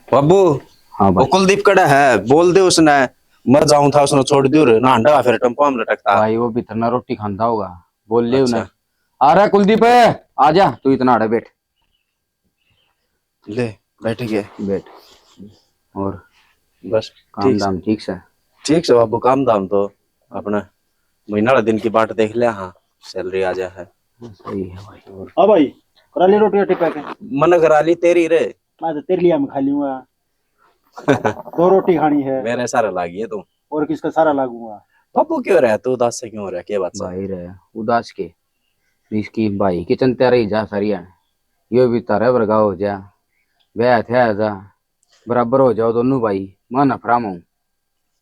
बाबू। हाँ भाई। वो कुलदीप कड़ा है, बोल दे उसने मर जाऊं था, उसने छोड़ दियो रे ना अंडा फिर टंपो में लटकता। भाई वो भी इतना रोटी खांदा होगा, बोल ले उन्हें। अच्छा आ रहा कुलदीप है, आजा तू इतना अड़े बैठ। ले बैठ गए। बैठ। और बस काम ठीक से दाम ठीक से? ठीक से बाबू, काम दाम तो अपना महीना वाला दिन की बाट देख लिया। हाँ सैलरी आ जाए है। सही है भाई। और हाँ भाई, करा ले रोटी रोटी पैक है। मन करा ली तेरी रे। मैं तो तेरे लिए मैं खा लूंगा। 2 रोटी खानी है मेरे सारा लागी है तू। और किसका सारा लागूंगा। बाबू क्यों रहा तू उदास से, क्यों रहा, क्या बात से? भाई रे उदास के इसकी भाई किचन तैयारी जा सरिया यो भी तारे वर्गा हो जा, वह थे जा बराबर हो जाओ दोनों भाई, मैं नफराम हूँ।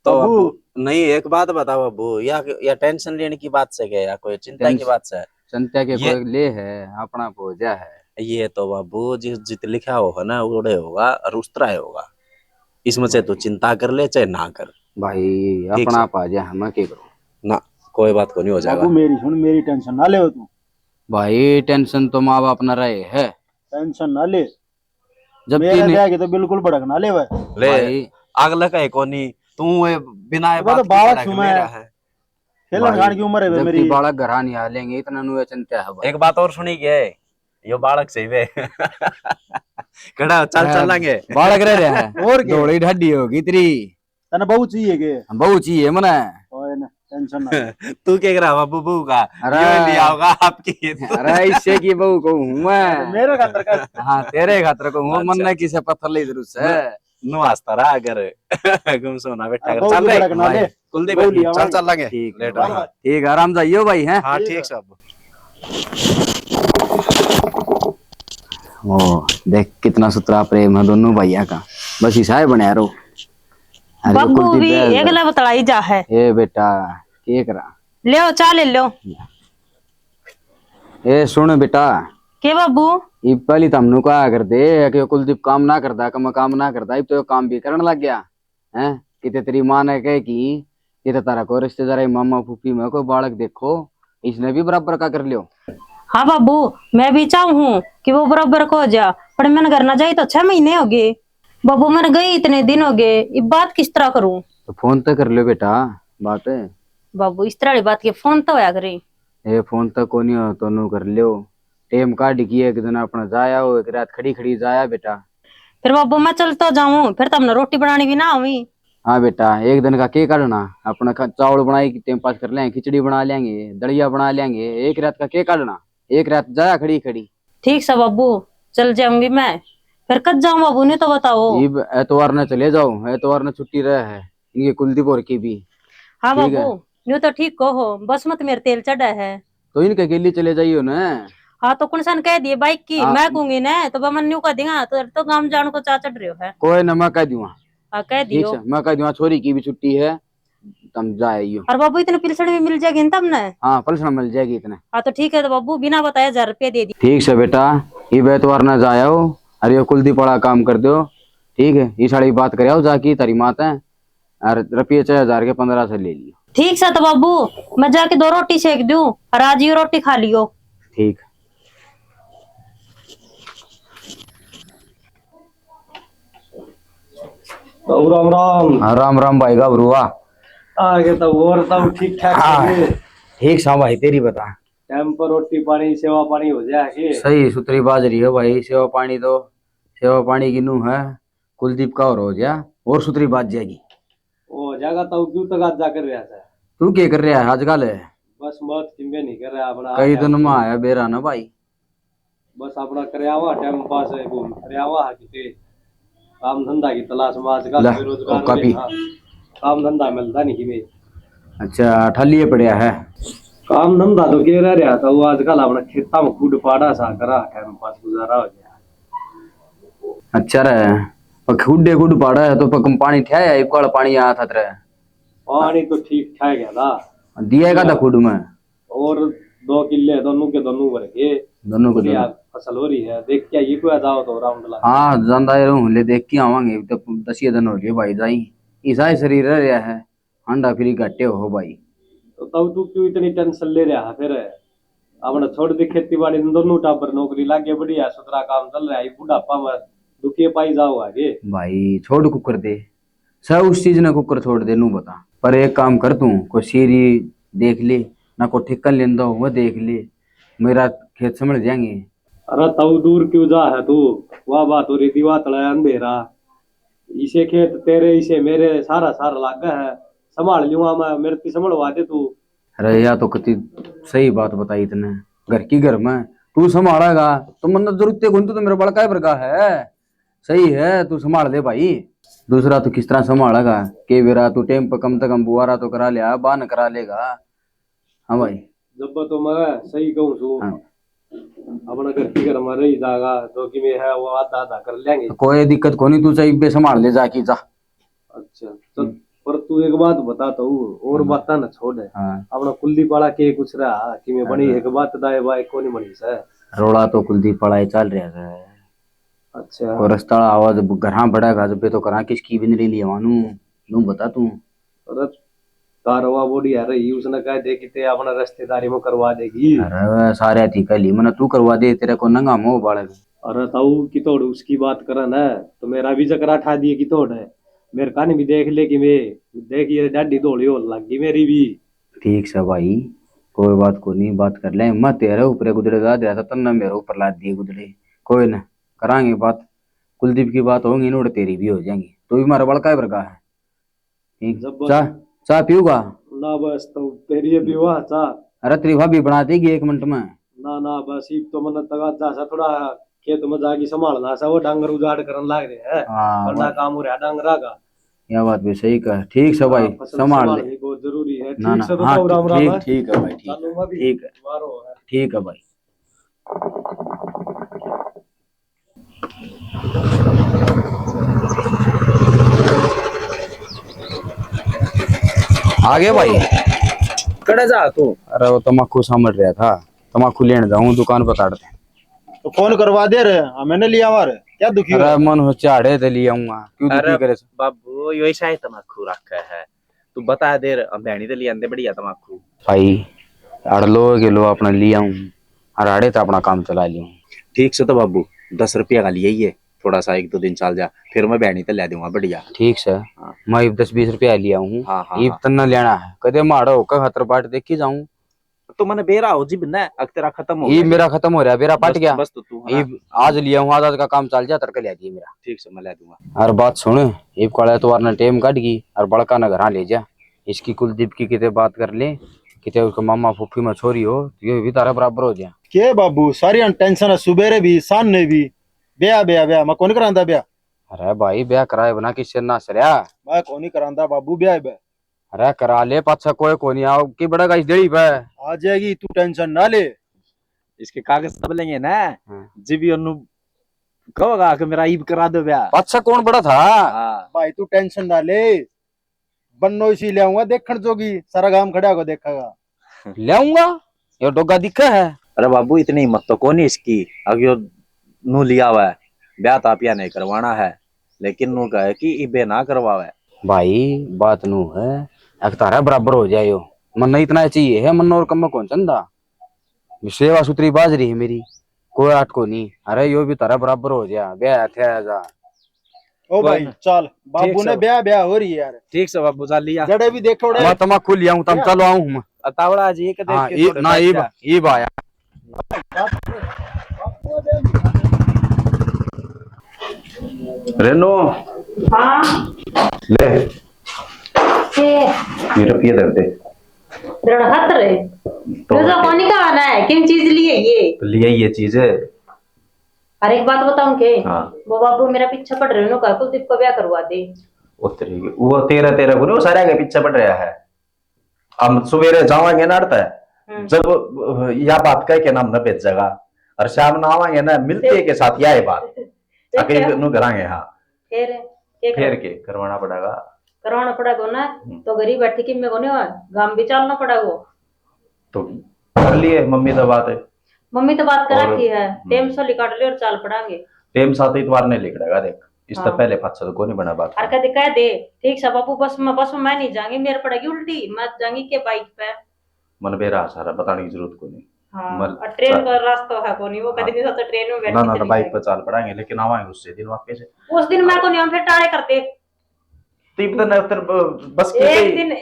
तो बाबू बाबू नहीं, एक बात बता बाबू, या टेंशन लेने की बात से क्या, या कोई चिंता की बात से? संत्या के ये कोई ले है अपना भोजा है। ये तो बाबू जिस जित लिखा होगा ना उड़े होगा और उस्तरा होगा। इसमें से तू चिंता कर ले चाहे ना कर। भाई ठीक अपना से पा जा, हम क्या करो। ना, कोई बात को नहीं हो जाएगा। बाबू मेरी सुन, मेरी टेंशन ना ले तू। भाई टेंशन तो माँ बाप न रहे है, टेंशन ना ले। जब मेरे तीन जाएगी तो बिल्कुल भड़क ना ले भाई। ले भाई अगला का कोनी तू ये बिना ये वो बात तो की बालक भड़क सुना है। मेरा है। खेलन खान की उम्र है बे जब मेरी। की बालक घर नहीं आ लेंगे इतना नु चिंता है भाई। एक बात और सुनी के, यो बालक सही वे कड़ा चल चलेंगे। बालक रह रहा है और क्या? दौड़ी ढाडी होगी तेरी, तने बहुत चाहिए के। बहु चाहिए मने। ओए ना टेंशन ना ले। तू क्या करा बाबू बहू का? अरे यो लिया होगा आपकी। अरे इससे की बहू को हूँ मैं। मेरे खातर कर। हाँ तेरे खातर को हूँ, मन अच्छा। ने किसे पत्थर ले जरूर से। नु आस्ता रहा अगर गुम सोना बेटा कर बहुत चल भड़क ना रे ले। कुलदीप बहु लिया चल भाई। चल लेंगे। ठीक है लेट भाई, हो। ठीक है आराम जाइयो भाई हैं। हाँ ठीक ठीक है। सब। ओ देख कितना सुथरा प्रेम है दोनों भैया का, बस ईसा बना रहो। अरे बब्बू कुलदीप भी है एक बतलाई जा है। ए बेटा के करा। ले चा ले लो। ए सुन बेटा, के बब्बू ये पहली तो हमनु कहा कर दे कि कुलदीप काम ना करता, काम ना करता, अब तो ये काम भी करने लग गया है। किते तेरी माँ ने कहे कि ये तो तारा को रिश्तेदार है, मामा फूफी में कोई बालक देखो, इसने भी बराबर का कर लियो। हाँ बब्बू, मैं भी चाहूँ कि वो बराबर को हो जा, पर मैंने करना चाहिए तो 6 महीने हो गए बब्बू, मैंने गई इतने दिन हो गए, ये बात किस तरह करूँ? तो फोन तो कर लियो बेटा, बात है बब्बू इस तरह की बात के फोन तो होया करे। ये फोन तो को नहीं हो तो नु कर लियो। टेम काट की एक दिन अपना जाया हो, एक रात खड़ी खड़ी जाया बेटा। फिर बब्बू मैं चल तो जाऊँ, फिर तो हमने रोटी बनानी भी ना हुई। हाँ बेटा एक दिन का के काटना, अपना चावल बनाई टाइम पास कर लेंगे, खिचड़ी बना लेंगे, दलिया बना लेंगे, एक रात का के काटना, एक रात जाया खड़ी खड़ी। ठीक से बब्बू चल जाऊंगी मैं, फिर कब जाऊँ बब्बू ने तो बताओ। इब एतवार ने चले जाओ, एतवार ने छुट्टी रहे है इनके कुलदीप और की भी। हाँ ठीक है। बब्बू यूं तो ठीक कहो, बस मत मेरे तेल चढ़ा है। तो इनके अकेले चले जाइयो ना। हाँ तो कौन सन कह दिए बाइक की हाँ। मैं कहूंगी ना तो बमन्यू का देगा तो गांव जान को चा चढ़ रहे हो है। कोई न मैं कह दूंगा। हाँ कह ठीक दियो। है मैं कह दूंगा छोरी की भी छुट्टी है, तुम जाइयो। और बाबू इतने पिलसड़ भी मिल जाएगी तब ना। हाँ पलसना मिल जाएगी इतने। हाँ तो ठीक है, तो बाबू बिना बताए 1000 रुपया दे दी। ठीक से बेटा ये एतवार न जाओ, अरे कुलदीप वाला काम कर दो। ठीक है ये साड़ी बात कर जाकी तारी मात है, और रुपये 4000 के 15 से ले लियो। ठीक से तो बाबू मैं जाके 2 रोटी सेक दूं और आज ये रोटी खा लियो। ठीक। राम राम। हाँ राम राम भाई घबरुआ। आगे तो और तब ठीक ठाक हाँ। है। ठीक सा भाई तेरी बता। टाइम पर रोटी पानी सेवा पानी हो जाए। सही सुथरी बाजरी है भाई, सेवा पानी तो सेवा पानी की नू है, कुलदीप का और हो गया और सुथरी बात जाएगी। हो जाएगा तो क्यों तक आज जाकर रहा था। तू क्या कर रहा है आजकल है? बस मत चिंबे नहीं कर रहा अपना। कई दिन में आया बेरा ना भाई। बस अपना करे हुआ टाइम पास है, घूम करे हुआ किते काम धंधा की तलाश में आजकल ला, बेरोजगार ओ, कापी। हाँ, काम धंधा मिलता नहीं कि अच्छा ठलिए पड़िया है। काम धंधा तो के रहा था वो आजकल अपना खेता में कूद पाड़ा सा करा टाइम पास गुजारा हो गया। अच्छा रहे पर खुडे खुड पाड़ा है तो पकम पानी ठहया एक कड़ पानी आया था तेरे? पानी तो ठीक ठाक है ना। दिया का था खुड में? और 2 किले दोनों के दोनों भर के दोनों को बढ़िया दोनों। फसल हो रही है, देख के ये कोई जाओ तो राउंड ला। हाँ जानदा रहूं ले देख के आवांगे तो 10 दिन हो गए भाई जाई ईसा शरीर रह रहा है अंडा फ्री घाटे हो भाई। तो तब तू क्यों इतनी टेंशन ले रहा है फिर? अपने छोड़ दे खेती बाड़ी, दोनों टाबर नौकरी लागे, बढ़िया सुथरा काम चल रहा है, बुढ़ापा में दुखिए पाई जाओ आगे। भाई छोड़ कुकर दे सब उस चीज ने कुकर छोड़ दे नू बता पर एक काम कर तू को सीरी देख ले ना को ठिक्का लेंदा हो वो देख ले मेरा खेत समझ जाएंगे। अरे तब दूर क्यों जा है तू? वाह बात हो रही दीवा तड़ा अंधेरा, इसे खेत तेरे इसे मेरे सारा सारा लागा है, संभाल लूंगा मैं, मेरे की संभलवा दे तू। अरे या तो कति सही बात बताई तने घर की घर में तू संभालेगा तो मन जरूरत गुंतु तो मेरा बड़का है बड़का है सही है तू संभाल ले भाई। दूसरा तू किस तरह संभालेगा के बेरा तू टेम पर कम से कम बुआरा तो करा लिया बान करा लेगा। हाँ भाई जब तो मैं सही कहूँ सू हाँ। अपना घर की घर में रही जाएगा जो कि में है वो आधा आधा कर लेंगे, कोई दिक्कत को नहीं तू सही पे संभाल ले जाकी जा। अच्छा तो पर तू एक बात बता तो और बात ना छोड़ है। हाँ अपना कुलदीप वाला के कुछ रहा कि मैं बनी एक बात दाए बाय को नहीं बनी से। रोड़ा तो कुलदीप पढ़ाई चल रहा है अच्छा और रस्ता आवाज घर बढ़ेगा जब पे तो करा किसकी भी नहीं लिया मानू तू बता तू। अरे कारवा बोडी आ रही उसने कह दे कि ते अपना रिश्तेदारी में करवा देगी। अरे सारे थी कली मन तू करवा दे तेरे को नंगा मोह बालक। अरे ताऊ की तोड़ उसकी बात करन है तो मेरा भी चक्कर उठा दिए की तोड़ है, मेरे कान भी देख ले कि मैं देखिए डाडी दौड़ी हो लगी मेरी भी। ठीक से भाई कोई बात को नहीं बात कर ले मत तेरे ऊपर गुजरे जा दिया था तन्ना मेरे ऊपर लाद दिए गुजरे कोई ना करांगे बात कुलदीप की बात होगी नोट तेरी भी हो जाएंगी तू भी हमारा बड़का है बड़का है ठीक चाह चाह पीऊगा ना बस तो तेरी भी वाह चा। अरे तेरी भाभी बना देगी 1 मिनट में। ना ना बस ये तो मन तगा सा थोड़ा खेत में जाके संभालना सा, वो डांगर उजाड़ करन लाग रहे हैं हाँ करना काम हो रहा है डांगरा का। यह बात भी सही कह ठीक से भाई फसल संभाल ले। संभालनी बहुत जरूरी है। ना ठीक ना से तो हाँ राम राम है। ठीक है भाई ठीक चालू में भी ठीक है मारो है। ठीक है भाई। आगे भाई कड़े जा तू। अरे वो तम्बाकू समझ रहा था तम्बाकू लेने जाऊं दुकान पर काटते तो फोन करवा दे रहे मैंने लिया हमारे क्या दुखी हो? अरे मन हो चाड़े ते ले आऊंगा क्यों अरे दुखी करे बाबू यो ऐसा ही तमाकू रखा है, तू बता दे भेणी तो ले आंदे बढ़िया तमाकू। भाई अड़लो के लो अपना ले आऊं और आड़े तो अपना काम चला लियो। ठीक से तो बाबू 10 रुपया का लिए ये थोड़ा सा 1-2 दिन चल जा फिर मैं भेणी तो ले दूंगा बढ़िया। ठीक से मैं 10-20 रुपया लिया हूँ हाँ हाँ ये तन्ना लेना है कदे माड़ा होकर हतर बाट देख के जाऊं तो मैंने बेरा हो जी बिना अब तेरा खत्म हो ये गया। मेरा खत्म हो रहा है मेरा पट गया बस तो तू ये आज लिया हूँ आज का काम चल जा तरक लिया दिए मेरा। ठीक से मैं ले दूंगा। और बात सुन ये कड़ा तो वारना टेम काट गई और बड़का न घर ले जा इसकी कुलदीप की किते बात कर ले किते उसका मामा फूफी में छोरी हो तो ये भी तारा बराबर हो जा। के बाबू सारी टेंशन है सुबेरे भी सामने भी ब्याह ब्याह ब्याह मैं कौन करांदा ब्याह? अरे भाई ब्याह कराए बना किससे ना सरिया मैं कौन ही करांदा बाबू ब्याह ब्याह अरे करा ले पाछा कोई कोनी आओ की बड़ा गाइस देड़ी पे आ जाएगी तू टेंशन ना ले। इसके कागज सब लेंगे ना जी भी अनु कहोगा कि मेरा ईब करा दो ब्याह। पाछा कौन बड़ा था हाँ भाई तू टेंशन ना ले बन्नो इसी ले आऊंगा देखण जोगी सारा गांव खड़ा को देखेगा। ले आऊंगा ये डोगा दिखा है। अरे बाबू इतनी हिम्मत तो कौन इसकी अगर नू लिया हुआ है ब्याह तापिया नहीं करवाना है लेकिन नू कहे कि इबे ना करवावे। भाई बात नू है एक तारा बराबर हो जाए यो मन नहीं इतना चाहिए है मन और कम कौन चंदा सेवा सुथरी बाज रही है मेरी कोई आट को नहीं अरे यो भी तारा बराबर हो जा ब्याह थे जा। ओ भाई चल बाबू ने ब्याह ब्याह हो रही है यार। ठीक से बाबू जा लिया जड़े भी देखो मैं तम्बाकू लिया हूं तम चलो आऊं मैं अतावड़ा जी एक हाँ देख के ना ये आया रेनो हाँ ले ये मेरा पिए दर्द दृढ़ खतर है तो कौन का आना है किन चीज लिए ये तो लिया ये चीज है। अरे एक बात बताऊं के हाँ वो बाबू मेरा पीछा पड़ रहे हो का कुलदीप को ब्याह करवा दे। वो तेरा तेरा को वो सारा के पीछे पड़ रहा है। हम सवेरे जावांगे ना अड़ता है जब यह बात कह के नाम न भेजेगा और शाम ना आवांगे ना मिलते के साथ यह बात अकेले नु करांगे। हाँ फिर के करवाना पड़ेगा करवाना पड़ेगा ना तो गरीब बैठी की में कोने गांव भी चलना पड़ेगा तो कर लिए मम्मी तो बात है मम्मी तो बात कर और- रखी है, टेम सो काट ले और चाल पड़ांगे। टेम साथ इतवार ने लिख रहेगा देख, इससे हाँ। पहले फच तो कोई नहीं बना बात। और कदे कह दे ठीक सा बाबू, बस में मैं नहीं जाऊंगी, मेरे पड़ेगी उल्टी, मैं जाऊंगी के बाइक पे। मन बेरा सारा बताने की जरूरत को नहीं। हाँ, मर- और ट्रेन का रास्ता है को नहीं, वो कभी नहीं सोचा ट्रेन में बैठ ना के ना चली बाइक जाएगी। पर चाल पड़ाएंगे, लेकिन आवाएंगे उससे दिन वापस से। उस दिन मैं को नहीं, हम फिर टाड़े करते। तीन दिन तेरे बस की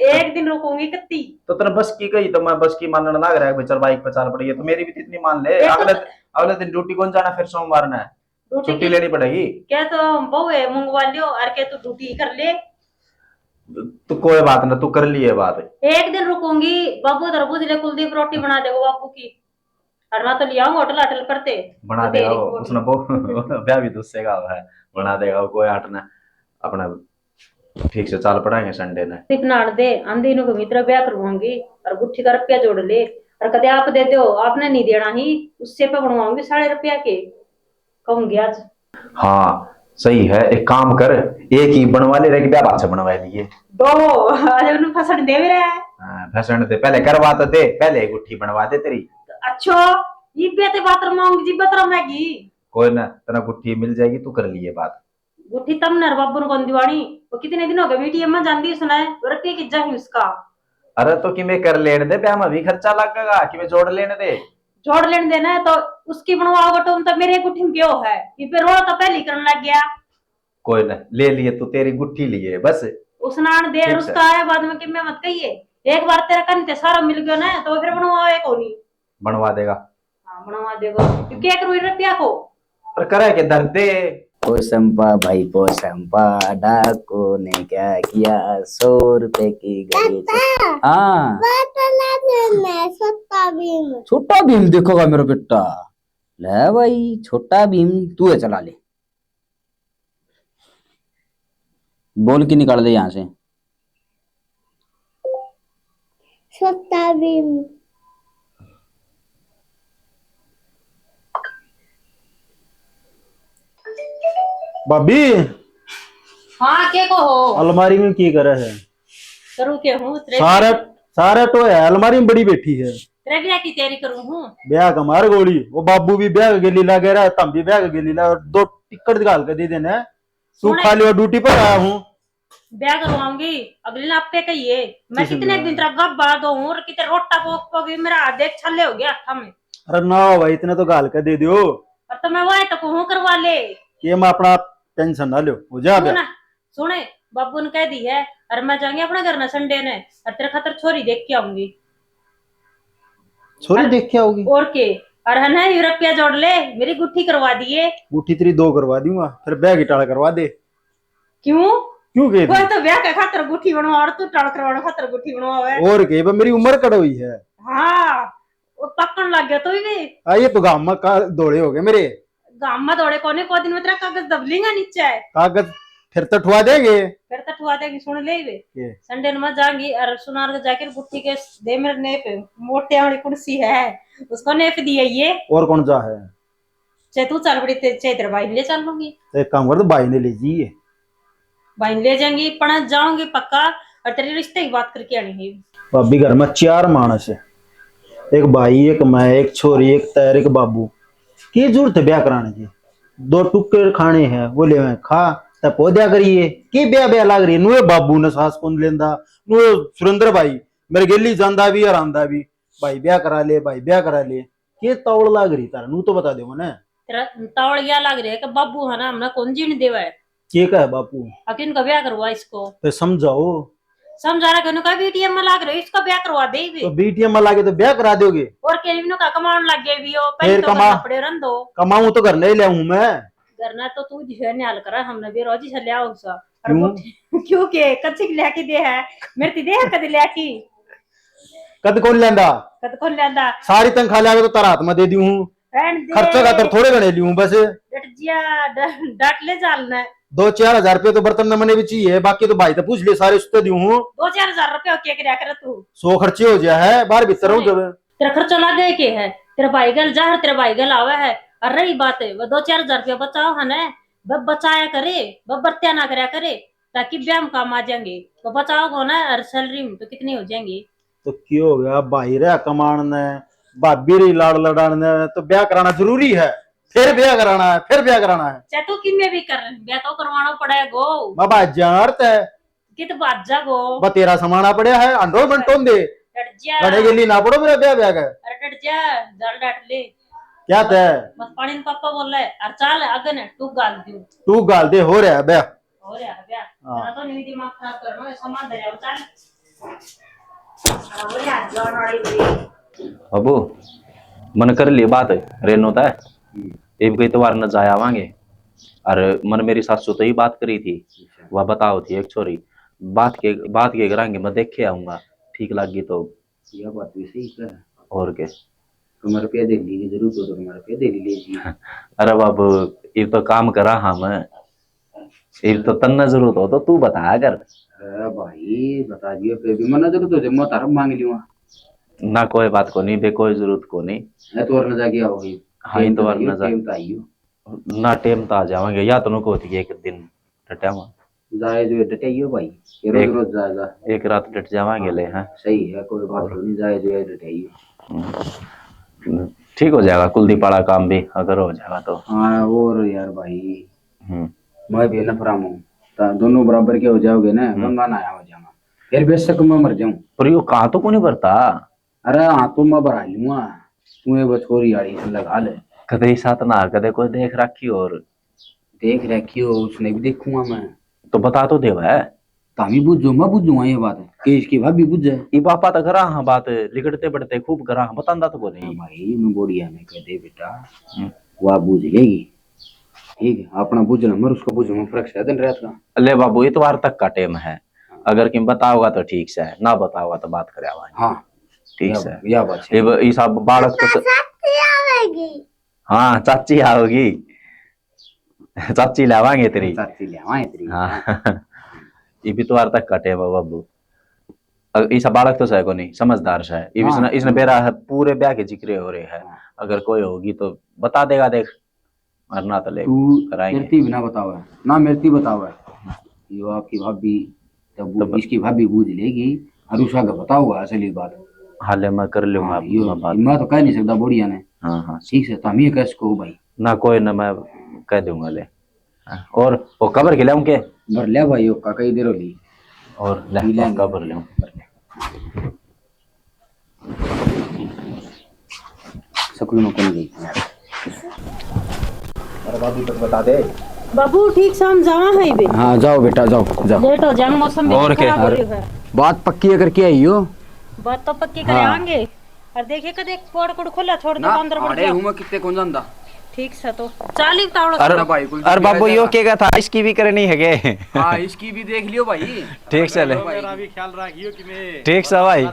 एक दिन रुकूंगी कितनी। तो तेरे बस की गई तो मैं बस की मानना ना रहा है, चल बाइक पर चाल पड़ी है तो मेरी भी तो इतनी मान ले। एक तो- अगले दिन ड्यूटी कौन जाना, फिर सोमवार ने छुट्टी लेनी पड़ेगी। क्या तो बहु है मंगवा लियो, और क्या तू ड्यूटी कर ले। तो कोई बात ना, तू कर लिए बात। एक दिन रुकूंगी, बाबू तरबूज ले, कुलदीप रोटी बना देगा बाबू की, और मैं तो ले आऊंगा होटल होटल करते। बना तो देगा तेरी वो, को उसने बहुत ब्याह भी दूसरे का है, बना देगा वो, कोई हट ना अपना ठीक से चाल पड़ाएंगे संडे ने। टिफिन दे आंधी नु मित्र ब्याह करवाऊंगी, और गुट्ठी का रुपया जोड़ ले, और कदे आप दे दो, आपने नहीं देना ही, उससे पे बनवाऊंगी 1.5 के, कहूंगी आज। हाँ सही है, एक काम कर, एक ही बनवा ले, ब्याह बात से बनवा लिए दो आज उन्हें फसण दे भी रहा है। फैशन दे, पहले करवा तो दे, पहले गुट्ठी बनवा दे तेरी। अच्छो ये बेते बात रमाऊंगी जी, बत रमेगी कोई ना, तना गुट्ठी मिल जाएगी, तू कर लिए बात। गुट्ठी तब नर बाबू ने कौन दीवानी, वो कितने दिन हो गए मीटिंग में जानती सुनाए, रुपये की जाही उसका। अरे तो कि मैं कर लेने दे, ब्याह में भी खर्चा लगेगा, कि मैं जोड़ लेने दे। जोड़ लेने देना है तो उसकी बनवाओगे तो मेरे गुट्ठी में क्यों है, ये पे रोड़ा तो पहले ही करने लग गया। कोई ना, ले लिए तो तेरी गुट्ठी लिए बस। उसनान दे ठीक उसका आया बाद में कि मैं मत कहिए, एक बार तेरा कन ते सारा मिल गया ना, तो फिर बनवाओ को नहीं। बनवा देगा। हाँ बनवा देगा, क्योंकि 1 रुपया को और करे के दर दे। पोसंपा भाई पोसंपा, डाको ने क्या किया, 100 रुपए की घड़ी। हाँ छोटा भीम देखोगा मेरा बेटा, ले भाई छोटा भीम तू है, चला ले, बोल के निकाल दे यहाँ से। छोटा भीम भाभी हाँ के को हो, अलमारी में की करे है? करूँ के हूँ सारा सारा तो है, अलमारी में बड़ी बैठी है। तेरे ब्याह की तैयारी करूँ हूँ। ब्याह का मार गोली, वो बाबू भी ब्याह के लीला कह रहा है, तम भी ब्याह के लीला, और 2 टिकट निकाल कर दे देना। तू सुने- खाली और ड्यूटी पर आया हूँ। ब्याह करवाऊंगी अगले ना पे कहिए, मैं किस कितने दिन? दिन तक गप बात हूँ, और कितने रोटा पोक मेरा हाथ देख छल्ले हो गया हाथ में, अरे ना भाई, इतने तो गाल कर दे दियो और तो मैं वो तो कहूँ करवा ले। कि मैं अपना टेंशन ना लो, हो जा ब्याह। सुने बाबू ने कह दी है, और मैं जाऊंगी अपना घर ना संडे ने, और तेरे खातर छोरी देख के आऊंगी। छोरी देख के आओगी? और के, और है ना रुपया जोड़ ले, मेरी गुट्ठी करवा दिए। गुट्ठी तेरी 2 करवा दूंगा, फिर ब्याह की टाल करवा दे। क्यों क्यों कह वो दी? तो ब्याह का खातर गुट्ठी बनवा, और तू टाड़ करवाने खातर गुट्ठी बनवा है। और के मेरी उम्र कड़ हुई है। हाँ वो पकड़ लग गया तो भी ये तो गाम में का दौड़े हो गए मेरे गाम में दौड़े कोने को दिन में तेरा कागज दबलेगा नीचे है, कागज, फिर तो ठुआ देंगे। फिर तो ठुआ देगी, सुन ले वे ये। संडे में जाएंगी, और सुनार के जाकर गुट्ठी के दे मेरे नेप, मोटे वाली कुर्सी है उसको नेप दिए ये। और कौन जा है? चाहे तू चल पड़ी, चाहे तेरे भाई ले चल लूंगी, तो एक काम कर, तो भाई ने ले जाइए। भाई ले जाएंगी, पढ़ जाऊंगी पक्का, और तेरे रिश्ते की बात करके आनी है। भाभी घर में 4 मानस है, एक भाई, एक मैं, एक छोरी, एक तैर, एक बाबू। की जरूरत है ब्याह कराने की? 2 टुक्के खाने हैं, वो ले खा तब पौधा करिए की ब्याह ब्याह लाग रही है। नुए बाबू ने सास कौन लेंदा, नुए सुरेंद्र भाई मेरे गेली जांदा भी और आंदा भी, भाई ब्याह करा ले, भाई ब्याह करा ले। के तौड़ लाग रही तारा, नू तो बता दे मने। तेरा तावड़ क्या लग रहा है कि बाबू है ना, हमने कौन जीने देवा है, के का है बापू? अकिन का ब्याह करवा इसको, तो समझाओ। समझा रहा कहने का बीटीएम में लग रहा है, इसका ब्याह करवा दे भी। तो बीटीएम में लागे तो ब्याह करा दोगे? और केविनो का कमाउन लग गए भी हो, पहले फिर तो कमा- कपड़े रन दो, कमाऊं तो घर नहीं ले आऊं मैं। करना तो तू जो है न्याल करा, हमने भी रोजी से लिया उसा, और क्यों? वो क्यों के कच्ची लेके दे है, मेरे ती दे है कदी लेकी, कद कौन लेंदा? कद कौन लेंदा, सारी तनख्वाह लागे तो तारा हाथ में दे दी हूं, रहन दे, खर्चा का तो थोड़े घने ली हूं बस। डट जिया डट ले जालना है। 2-4 हजार रुपये तो बर्तन में मने भी चाहिए, बाकी तो भाई तो पूछ ले, सारे उसते दी हूं। 2-4 हजार रुपया क्या कर रहा तू, 100 खर्चे हो जाए है, बाहर भीतर रहूं जब। तेरा खर्चा लग गए के है, तेरा भाई गल जा, तेरा भाई गल आवा है, और रही बात है वो 2-4 हजार रुपया बचाओ है ना, बब बचाया करे, बब बर्तिया ना करया करे, ताकि ब्याह में काम आ जाएंगे, तो बचाओ ना, और सैलरी में तो कितनी हो जाएंगी। तो क्यों हो गया, भाई रहा कमान ने, भाभी री लाड़ लड़ाने तो ब्याह कराना जरूरी है, फिर ब्याह कराना है, फिर ब्याह कराना है। चाहे तू किमें भी कर ब्याह तो करवाना पड़ेगा बाबा जानत है कित बाजा गो बतेरा समाना पड़े है, अंडो बंटों दे डट जा बड़े के लिए ना पड़ो मेरा ब्याह ब्याह का। अरे डट जा जल डट ले क्या तय बस पानी में पापा बोल रहे और चाल अगन तू गाल दियो तू गाल दे हो रहा है ब्याह। हो रहा है ब्याह हाँ। ना तो नहीं दिमाग खराब करना सामान दे रहा चाल हो रहा जान वाली बड़ी अबू मन कर लिए बात रेन होता है एक कई त्योहार न जाया आवांगे और मन मेरी सासू तो ही बात करी थी, वह बताओ थी एक छोरी बात के करांगे मैं देख के आऊंगा, ठीक लगी तो यह बात भी सही है। और के तुम्हारे पे दे लीजिए जरूर तो तुम्हारे पे दे लीजिए। अरे बाबू ये तो काम करा हम ये तो तन्ना जरूरत हो तो तू बता अगर अरे भाई बता दियो पे भी मना जरूर तो जम्मो तारम मांग लियो ना कोई बात को नहीं बे कोई जरूरत को नहीं है तो और न जाके आओगी। हाँ ये तो और न जा बताइयो ना टेम तो आ जावांगे या तो नको थी एक दिन डटावा जाए जो डटाइयो भाई ये रोज रोज जा एक रात डट जावांगे ले हाँ सही है कोई बात नहीं जाए जो डटाइयो ठीक हो जाएगा कुलदीपाड़ा काम भी अगर हो जाएगा तो। हाँ और यार भाई हम्म मैं भी नफराम हूँ दोनों बराबर के हो जाओगे ना गंगा नहाया हो जाऊंगा फिर बेशक मैं मर जाऊं। पर यो कहाँ तो को नहीं भरता अरे हाँ तो मैं भरा लूंगा तुम्हें बछोरी आड़ी से लगा ले कदे ही साथ ना कदे कोई देख रखी और देख रखियो उसने भी देखूंगा मैं तो बता तो देवा है तामी बुझो मैं बुझूंगा ये बात है कि इसकी भाभी बुझे ये बापा तो करा हाँ बात लिखड़ते बढ़ते खूब करा हाँ बतांदा तो को नहीं भाई मैं बोड़िया में कह दे बेटा वह बुझ लेगी ठीक है अपना बुझना मर उसको बुझ में फर्क है दिन रात का। ले बाबू इतवार तक का टाइम है, अगर किम बताओगा तो ठीक से है, ना बताओगा तो बात करे आवा हाँ ठीक से या बात है ये सब बालक तो आवेगी हाँ चाची आओगी चाची लावांगे तेरी चाची ले आवाए तेरी हाँ ये भी इतवार तक का टाइम है बाबू ऐसा बालक तो को नहीं समझदार सा है ये इसने बेरा है पूरे ब्याह के जिक्र हो रहे हैं, अगर कोई होगी तो बता देगा देख मरना तो ले तू कराएंगे मेरती भी ना बताओ ना मेरती बताओ ये आपकी भाभी तब इसकी भाभी बूझ लेगी और उसका बताओगा असली बात। हाले मैं कर लूंगा बात मैं तो कह नहीं सकता बुढ़िया ने हाँ हाँ ठीक है तो हम ये कैसे कहो भाई ना कोई ना मैं कह दूंगा ले और वो कबर के लाऊं के भर लिया भाई का कई देर होली और ले कबर ले सकूल में कौन गई अरे बाबू तक बता दे बाबू ठीक शाम जावा है बे हाँ जाओ बेटा जाओ जाओ लेट हो जाएगा मौसम भी और क्या? खराब हो रही है बात पक्की है करके आई हो बात तो पक्की करे आएंगे और देखिए कदे कोड़ कोड़ खोला छोड़ दे अंदर बढ़ जा मैं कितने कौन जानता ठीक से तो चाली तावड़ो अरे बाबू यो क्या था इसकी भी करनी है के हाँ इसकी भी देख लियो भाई ठीक से ले मेरा भी ख्याल रखियो कि मैं ठीक से भाई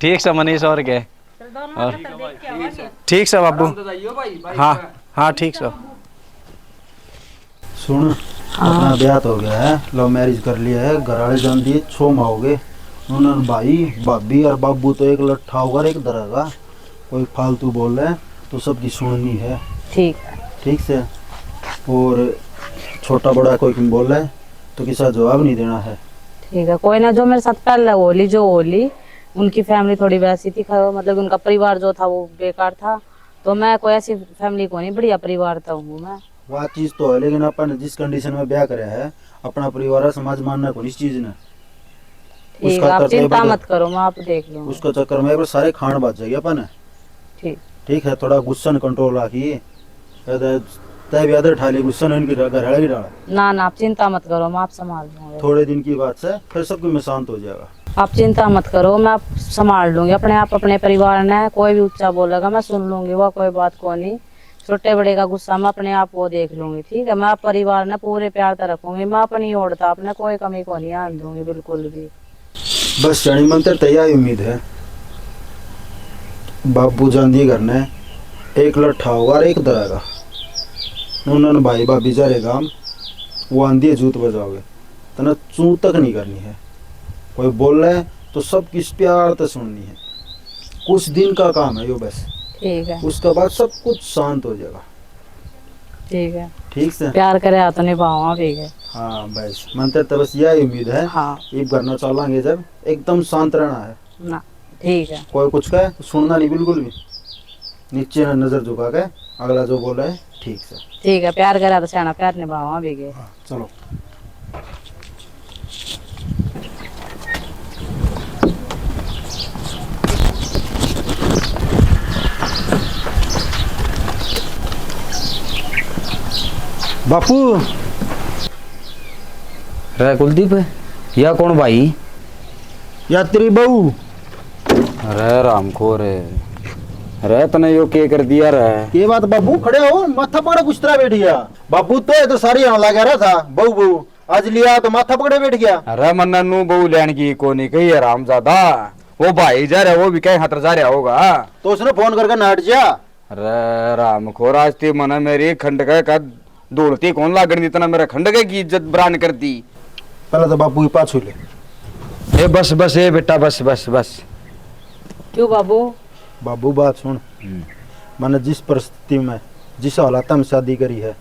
ठीक से मनीष और के चल दोनों का देख के आवांगे ठीक से बाबू भाई हाँ हाँ ठीक से सुन अपना ब्याह तो हो गया है, लव मैरिज कर लिया है, घर वाले जान दिए 6 माह हो गए। उन्होंने भाई भाभी और बाबू तो एक लट्ठा होगा एक तरह का, कोई फालतू बोल रहे तो सबकी सुननी है ठीक से, और छोटा बड़ा कोई बोल रहा है तो किसी जवाब नहीं देना है। ठीक है कोई ना, जो मेरे साथ पहले होली उनकी फैमिली थोड़ी वैसी थी, मतलब उनका परिवार जो था वो बेकार था, तो मैं कोई ऐसी फैमिली को नहीं, बढ़िया परिवार था हूँ मैं। वह चीज तो है, लेकिन अपन जिस कंडीशन में ब्याह करे है अपना परिवार समाज मानना को इस चीज ने ठीक है, आप चिंता मत करो, मैं आप देख लूंगा उसका चक्कर में एक बार सारे खान बात जाएगी अपन। ठीक है, थोड़ा गुस्सा न कंट्रोल रखिए, तय भी उठा ली गुस्सा इनकी घर की डाला ना आप चिंता मत करो, मैं आप संभाल लूंगा, थोड़े दिन की बात से फिर सब कुछ में शांत हो जाएगा। आप चिंता मत करो, मैं आप संभाल लूंगी अपने आप, अपने परिवार ने कोई भी ऊंचा बोलेगा मैं सुन लूंगी, वो कोई बात को नहीं, छोटे बड़े का गुस्सा मैं अपने आप वो देख लूंगी। ठीक है, मैं आप परिवार ने पूरे प्यार से रखूंगी, मैं अपनी ओढ़ता अपने कोई कमी को नहीं आने दूंगी बिल्कुल भी। बस शनि मंत्र तैयार उम्मीद है, बाबू जान दिए घर ने एक लट्ठा होगा एक तरह का, उन्होंने भाई भाभी जा रहे काम वो आंधी जूत बजाओगे तना चू तक नहीं करनी है, कोई बोल रहा है तो सब किस प्यार से सुननी है, कुछ दिन का काम है यो बस, ठीक है उसके बाद सब कुछ शांत हो जाएगा। ठीक है, ठीक से प्यार करे तो निभाओ, ठीक है। हाँ बस मंत्र तो बस यही उम्मीद है। हाँ ये करना चलेंगे जब एकदम शांत रहना है ना ठीक है। कोई कुछ कहे तो सुनना नहीं बिल्कुल भी, नीचे ना नजर झुका के अगला जो बोला है ठीक से। ठीक है, प्यार करा तो सियाना प्यार निभावा भी गए। चलो बापू। रे कुलदीप, या कौन भाई? या तेरी बहू। अरे रामखोर है, अरे तने यो के कर दिया रे? ये बात बाबू, खड़े हो, माथा पकड़े कुछ तरह बैठ गया। बाबू तो सारी आने लगा रहा था, बहू बहू आज लिया तो माथा पकड़े बैठ गया। अरे मन्ना नू बहू लेने की कोनी कही है रामजादा, वो भाई जा रहा है, वो भी कहीं खतर जा रहा होगा। तो उसने फोन करके नाट जा। अरे रामखोर, आज ती मना मेरी खंड का दौड़ती कौन लागन दी, तना मेरा खंड की इज्जत बरान कर दी। पहले तो बापू की पाछू ले। ए बस बस, ए बेटा बस बस बस। क्यों बाबू? बाबू बात सुन, मैंने जिस परिस्थिति में जिस हालात में शादी करी है,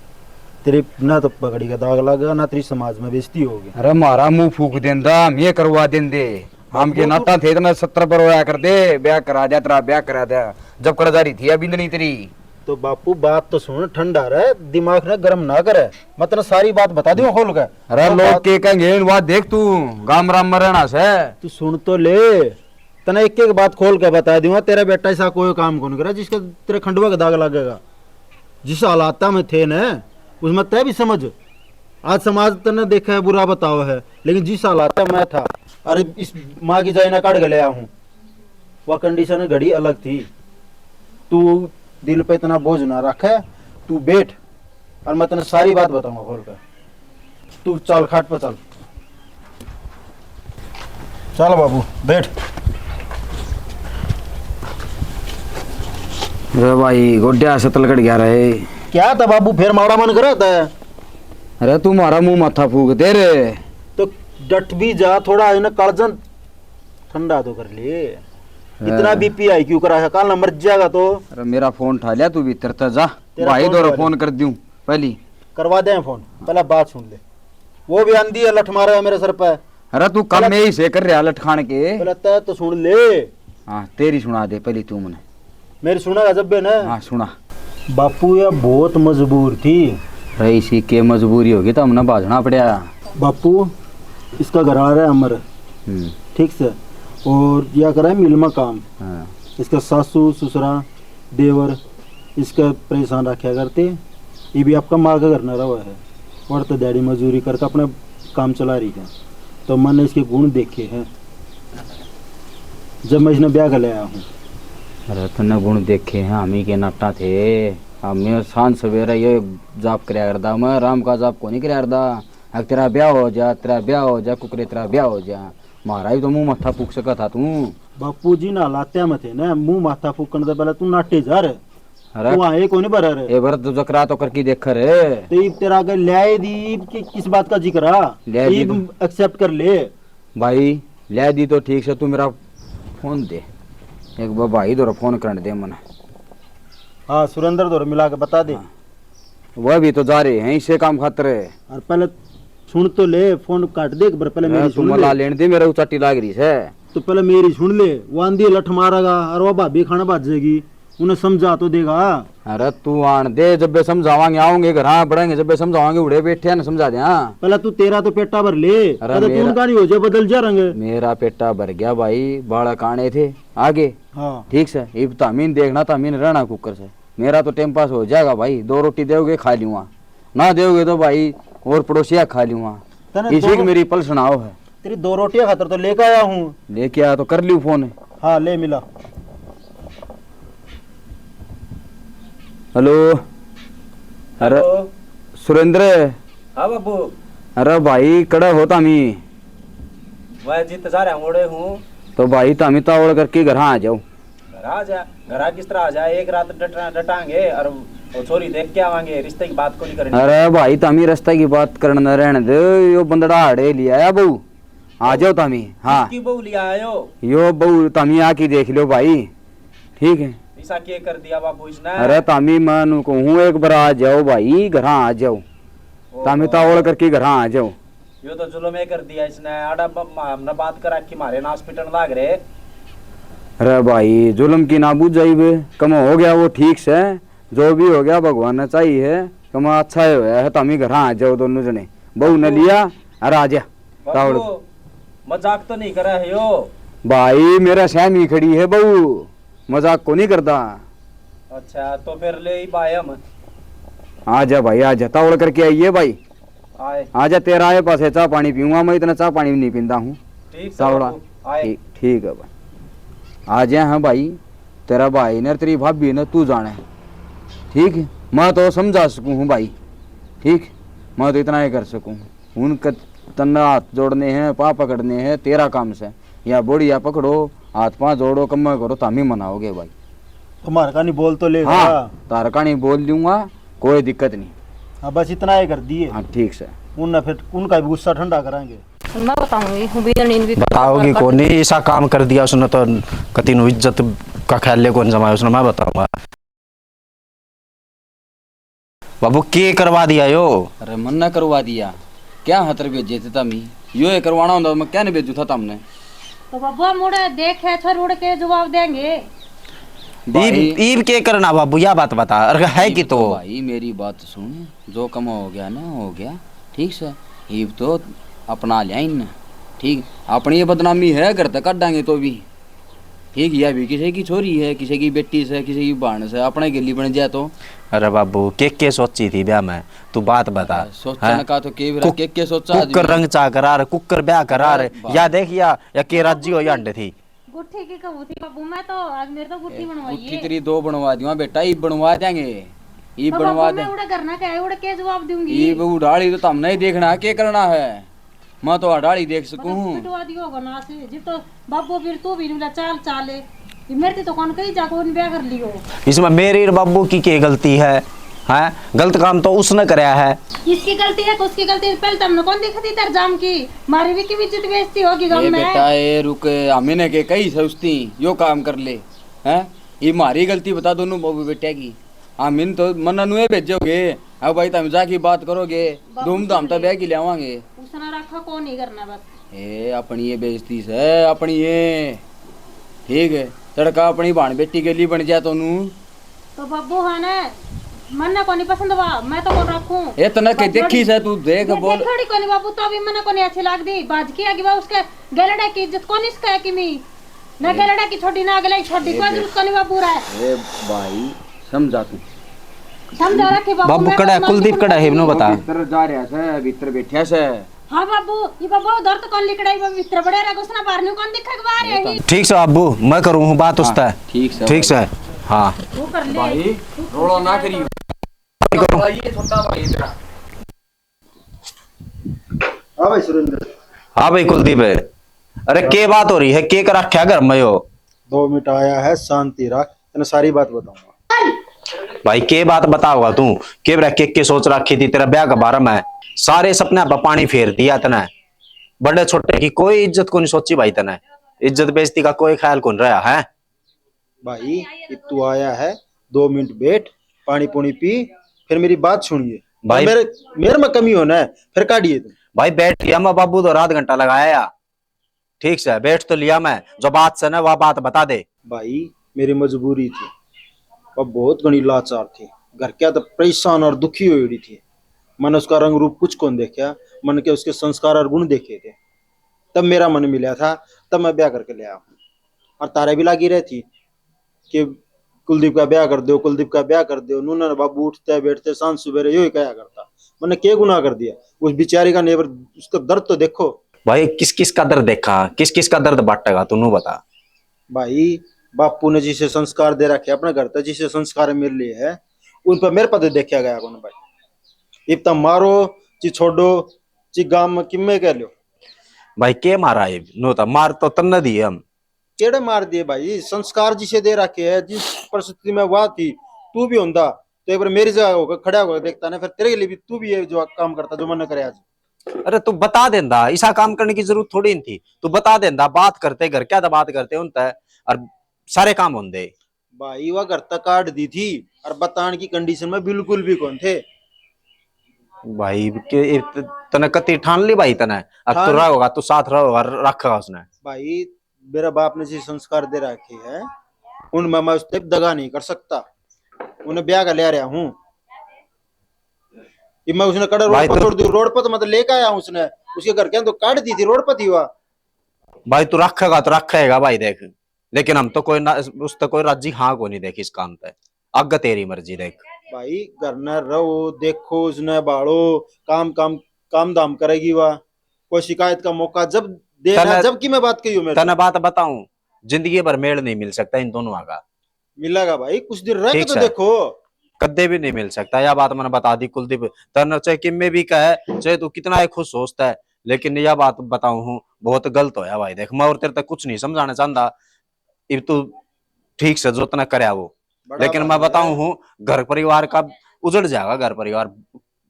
तेरी ना तो पगड़ी का दाग लगा ना तेरी समाज में बेइज्जती होगी। अरे मारा मुंह फूक देंदा, हम ये करवा देंदे, हम के नाता थे इतना 70 पर होया कर दे, ब्याह करा दिया तेरा, ब्याह करा दिया जब कर जा रही थी अभी नहीं तेरी। तो बापू बात तो सुन, ठंडा रहे, दिमाग ने गर्म ना करे, मतलब सारी बात बता दूं खोल के। अरे लोग के कहेंगे बात देख, तू गाम राम में रहना से। तू सुन तो ले, तना एक एक बात खोल के बता दूंगा, तेरा बेटा ऐसा कोई काम कौन करे जिसका तेरे खंडवा का दाग लगेगा। जिस हालात में थे न उसमें तय भी समझ। आज समाज तने देखा है बुरा बताओ है, लेकिन जिस हालात में मैं था, अरे इस माँ की जाइना काट के ले आया हूँ, वह कंडीशन घड़ी अलग थी। तू दिल पे इतना बोझ ना रखे, तू बैठ और मैं तेने सारी बात बताऊंगा खोल कर। तू चल खाट पर चल, चल बाबू बैठ। अरे भाई गोड्या से तलकट गया रहे। क्या था बाबू, फिर माड़ा मन करा था? अरे तू मारा मुंह माथा फूक दे रे। तो डट भी जा थोड़ा, है ना, कालजन ठंडा तो कर ले। इतना बीपी आई क्यों करा है, काल ना मर जाएगा तो। अरे मेरा फोन उठा लिया, तू भीतर तो जा, तेरा भाई फोन दो उठा फोन कर दूं पहली। करवा दे फोन, पहले बात सुन ले। वो भी आंधी है, लठ मारा है मेरे सर पे। अरे तू कम में ही से कर रहा लठ खान के। पहले तय तो सुन ले। हाँ तेरी सुना दे पहली तू मने। मेरी सुना जब बे ना। हाँ सुना। बापू ये बहुत मजबूर थी। रही इसी के मजबूरी होगी तो हमने बाजना पड़ा। बापू इसका घर आ रहा है अमर, ठीक से, और या करा है मिल में काम। हाँ। इसका सासू ससुरा देवर इसका परेशान रखा करते। ये भी आपका माँ का घर न रहा है, और तो डैडी मजदूरी करके अपना काम चला रही है। तो मैंने इसके गुण देखे हैं जब मैं इसने ब्याह कर ले आया हूँ। अरे तूने गुण देखे हैं, हम ही के नाटा थे। हमें सांझ सवेरे ये जाप कराया करदा, मैं राम का जाप को नहीं कराया करदा। अगर तेरा ब्याह हो जा, तेरा ब्याह हो जा, कुकरे तेरा ब्याह हो जा। मारा ही तो मुंह मत्था फूक सका था तू। बापू जी ना लात्या में थे ना, मुंह माथा फूकने से पहले तू नाटे जा रहे। अरे तू वहाँ एक होने भरा रहे। ए बार तो जकरा तो करके देख रे। तो ये तेरा अगर ल्याए दी कि किस बात का जिक्र आ, ल्याए दी तो- एक्सेप्ट कर ले भाई ले दी तो ठीक से, तू मेरा फोन दे एक बार, भाई दो फोन करने दे मना। हाँ सुरेंद्र दो मिला के बता दे। वह भी तो जा रहे हैं इसे काम खातर है। और पहले सुन तो ले, फोन काट दे एक बार, पहले मेरी तू सुन मला ले। लेने दे, मेरे को चट्टी लाग रही है। तो पहले मेरी सुन ले। वो आंधी लठ मारेगा और वो भाभी खाना बाज जाएगी, उन्हें समझा तो देगा। अरे तू आन दे, जब भी समझावांगे आऊंगे घर, हाँ बढ़ेंगे, जब भी समझावांगे उड़े बैठे हैं ना, समझा दे। हाँ पहले तू तेरा तो पेटा भर ले, अरे तू मेरा- उनका नहीं हो जाए बदल जा रंगे। मेरा पेटा भर गया भाई, बालक आने थे आगे, हाँ ठीक से। इब तामीन देखना, तामीन रहना कुकर से। मेरा तो टाइम पास हो जाएगा भाई, 2 रोटी दोगे खा लूंगा, ना दोगे तो भाई और पड़ोसिया खा लूंगा। तने इसी की दो- मेरी पल सुनाओ है। तेरी 2 रोटियां खातर तो लेकर आया हूँ। लेके आया तो कर लियो फोन। हाँ ले मिला। हेलो। अरे सुरेंद्र। हाँ बाबू, अरे भाई कड़ा हो तामी, मैं जीत जा रहा मोड़े हूँ। तो भाई तामी तावड़ करके घर आ जाओ। घर आ जा, घर किस तरह आ जाए, एक रात डटांगे और वो छोरी देख के आवांगे, रिश्ते की बात को नहीं करेंगे। अरे भाई तामी रास्ता की बात करना रहने दे, यो बंदड़ा हाड़े लिया है बहू, आ जाओ तामी। हाँ किसकी बहू लिया आयो? यो बहू तामी आके देख लो भाई, ठीक है। ऐसा क्या कर दिया बाबू इसने? अरे तामी मैं कहूँ एक बार आ जाओ भाई, घर आ जाओ। तामी तावड़ करके घर आ जाओ। यो तो जुल्म कर दिया इसने। आड़ा हमने बात करा कि मारे ना हॉस्पिटल लाग रहे। अरे भाई जुल्म की ना बुझ जाइबे, कम हो गया वो ठीक से, जो भी हो गया भगवान ने चाहिए, कम अच्छा ही होया है। तमी घर आ जाओ दोनों जने, बहू ने लिया अरे आ जा तावड़। मजाक तो नहीं करा है यो? भाई मेरा सहम ही खड़ी है बहू, मजाक को नहीं करता। अच्छा तो फिर ले ही बाय हम। आ जा भाई आ जा, तावड़ करके आइए भाई। आए आ जा, तेरा आए पास है चाह पानी पीऊंगा, मैं इतना चाह पानी भी नहीं पीता हूँ। ठीक से तावड़ा बाबू, आए। ठीक ठीक है भाई, आ जाए। हाँ भाई तेरा भाई ने तेरी भाभी ने तू जाने, ठीक है। मैं तो समझा सकूँ हूँ भाई, ठीक, मैं तो इतना ही कर सकूँ। उनके तन्ना हाथ जोड़ने हैं, पाँव पकड़ने हैं, तेरा काम से। या बोड़िया पकड़ो, हाथ पाँव जोड़ो, कम करो, तामी मनाओगे भाई। तुम्हारा का नहीं बोल तो ले। हाँ तारा का नहीं बोल लूँगा, कोई दिक्कत नहीं। हाँ बस इतना ही कर दिए। हाँ ठीक से। उन फिर उनका भी गुस्सा ठंडा कराएंगे। मैं बताऊंगी हूँ भी नींद भी बताओगी कौन नहीं? ऐसा काम कर दिया उसने तो कति नु इज्जत का ख्याल ले कौन जमाया उसने, मैं बताऊंगा। बाबू के करवा दिया यो? अरे मन ना करवा दिया, क्या हतर भेजे थे तमी, यो ये करवाना होता मैं क्या नहीं भेजू था तुमने। तो बब्बा मुड़े देखे छोर उड़ के जवाब देंगे। ईब के करना बाबू, या बात बता। अरे है कि तो भाई मेरी बात सुन, जो कम हो गया ना हो गया, ठीक से। ईब तो अपना लिया इन, ठीक, अपनी ये बदनामी है घर तक काट डांगे तो भी ठीक। या भी किसी की छोरी है, किसी की बेटी से, किसी की बहन से, अपने गिल्ली बन जाए तो। अरे बाबू के सोची थी ब्याह में, तू बात बता। सोचने का तो के सोचा कुकर रंग चा करा रे, कुकर ब्याह करा रे, या देख या के राज्य हो या अंडे थी। गुट्ठी की कहू थी बाबू, मैं तो आज मेरे तो गुट्ठी बनवाई गुट्ठी है। तेरी दो बनवा दिया बेटा, ईब बनवा देंगे, ईब तो बनवा बाबू दे। मैं उड़े करना क्या है, उड़े के जवाब दूंगी। ईब उड़ाड़ी तो तुमने ही देखना है, क्या करना है, मैं तो अडाड़ी देख सकूं। पिटवा दियो गना से जी, तो बाबू फिर तू भी नुला चाल चाले। ये मेरे तो कौन कहीं जाको उन ब्याह कर लियो। इसमें मेरी और बाबू की क्या गलती है? हैं, गलत काम तो उसने कराया है। इसकी गलती है तो उसकी गलती है, पहले तुमने कौन देखी थी तेरे जाम की? मारी भी की इज्जत बेइज्जती होगी गांव ये में। बेटा ये रुक, हमें के कई सोचती यो काम कर ले, हैं ये मारी गलती बता दोनों बाबू बेटे की। आमिन तो मना नुए भेजोगे, अब भाई तुम जाके बात करोगे, धूमधाम तो ब्याह की ले आवांगे। उसने रखा को नहीं करना बस। ए अपनी ये बेइज्जती से अपनी ये, ठीक है, तड़का अपनी बहन बेटी के लिए बन जाए तो नू तो बाबू है ना, मन्ना को नहीं पसंद बा, मैं तो कौन रखूं। ये तना के देखी से तू देख बोल। देखड़ी को नहीं बाबू, तो अभी मन्ना को नहीं अच्छी लग दी। बाज की आगे बा उसके गलड़े की इज्जत कौन इसका है कि मी ना गलड़ा की छोटी ना गलाई छोटी, कोई जरूरत को नहीं बाबू रहा है। ए भाई समझा तू, समझा रखे बाबू। बाबू मैं कड़ा तो कुलदीप कड़ा है नो बता। भीतर जा रहा से, भीतर बैठा से। हाँ बाबू, ये बाबू उधर तो कौन लिकड़ाई बाबू, इतना बड़े रहा घुसना बाहर नहीं कौन दिखा के बाहर है ही। ठीक से बाबू, मैं करूँ हूँ बात उससे। ठीक से ठीक से हाँ तू कर ले भाई, रोड़ा ना करियो। ये छोटा भाई तेरा। हाँ भाई सुरेंद्र। हाँ भाई कुलदीप है। अरे के बात हो रही है, के कर रखा घर में हो? 2 मिनट आया है, शांति रख, तेने सारी बात बताऊंगा। भाई के बात बताओगा तू? के रख के सोच रखी थी तेरा ब्याह का बारे में? सारे सपने पर पानी फेर दिया तने, बड़े छोटे की कोई इज्जत को नहीं सोची भाई तने, इज्जत बेइज्जती का कोई ख्याल कौन रहा है? भाई तू आया है, 2 मिनट बैठ, पानी पुनी पी, फिर मेरी बात सुनिए भाई। मेरे मेरे में कमी होना है फिर काटिए तुम। भाई बैठ लिया मैं बाबू, तो आध घंटा लगाया या। ठीक से बैठ तो लिया मैं, जो बात से ना वह बात बता दे। भाई मेरी मजबूरी थी, वह बहुत घनी लाचार थी, घर क्या तो परेशान और दुखी हुई थी। मैंने उसका रंग रूप कुछ कौन देखा, मन के उसके संस्कार और गुण देखे थे, तब मेरा मन मिला था, तब मैं ब्याह करके ले आया। और तारे भी लगी रहती कि कुलदीप का ब्याह कर दो, कुलदीप का ब्याह कर दो। नूना बाबू उठते बैठते सांझ सुबह यही कहा करता। मैंने क्या गुनाह कर दिया? उस बेचारी का नेबर, उसका दर्द तो देखो। भाई किस किस का दर्द देखा, किस किस का दर्द बांटेगा तू बता। भाई बापू ने जिसे संस्कार दे रखे अपने घर तक, जिसे संस्कार मिल लिए है, उन पर मेरे पद देखा गया कौन भाई? इतना मारो ची छोड़ो ची गांव में किम्मे कह लो। भाई के मारा ये नो था, मार तो तन्ने दिए हम। केड़े मार दिए भाई? संस्कार जिसे दे रखे है, जिस परिस्थिति में वह थी, तू भी होता तो एक बार मेरी जगह होकर खड़ा होकर देखता ना, फिर तेरे लिए भी तू भी ये जो काम करता जो मैंने करे आज। अरे तू बता देंदा, ऐसा काम करने की जरूरत थोड़ी नहीं थी। तू बता देंदा, बात करते घर क्या बात करते उनते और सारे काम होंगे। भाई वह घर तक काट दी थी और बताने की कंडीशन में बिल्कुल भी कौन थे। भाई के तने कति ठान ली भाई तने, अब तू रहोगा, तू साथ रहोगा, रखेगा उसने। भाई मेरा बाप ने जी संस्कार दे रखे है उनमें मैं उससे दगा नहीं कर सकता। उन्हें ब्याह का ले रहा हूँ कि मैं उसने कड़ा रोड भाई पर तो- छोड़ दी, रोड पर तो मतलब लेके आया हूँ उसने, उसके घर के तो काट दी थी, रोड पर थी वह। भाई तू रखेगा तो रखेगा भाई देख, लेकिन हम तो कोई ना उस तो कोई राजी हाँ को नहीं देख इस काम पे, अग तेरी मर्जी देख। भाई घर न रहो, देखो उसने बाड़ो, काम काम काम दाम करेगी वह, कोई शिकायत का मौका जब देना तने- जबकि मैं बात कही हूँ मैं तने बात बताऊं, जिंदगी भर मेल नहीं मिल सकता इन दोनों का। मिलेगा भाई, कुछ दिन रह के ठीक तो है। देखो। कद्दे भी नहीं मिल सकता, यह बात मैंने बता दी कुलदीप। तन चाहे किम में भी कहे, चाहे तू कितना ही खुश सोचता है, लेकिन यह बात बताऊं हूँ बहुत गलत होया भाई देख। मैं और तेरे तक कुछ नहीं समझाना चाहता, इब तू ठीक से जो तना करे वो, बड़ा लेकिन भाई मैं है। बताऊं हूँ घर परिवार का उजड़ जाएगा। घर परिवार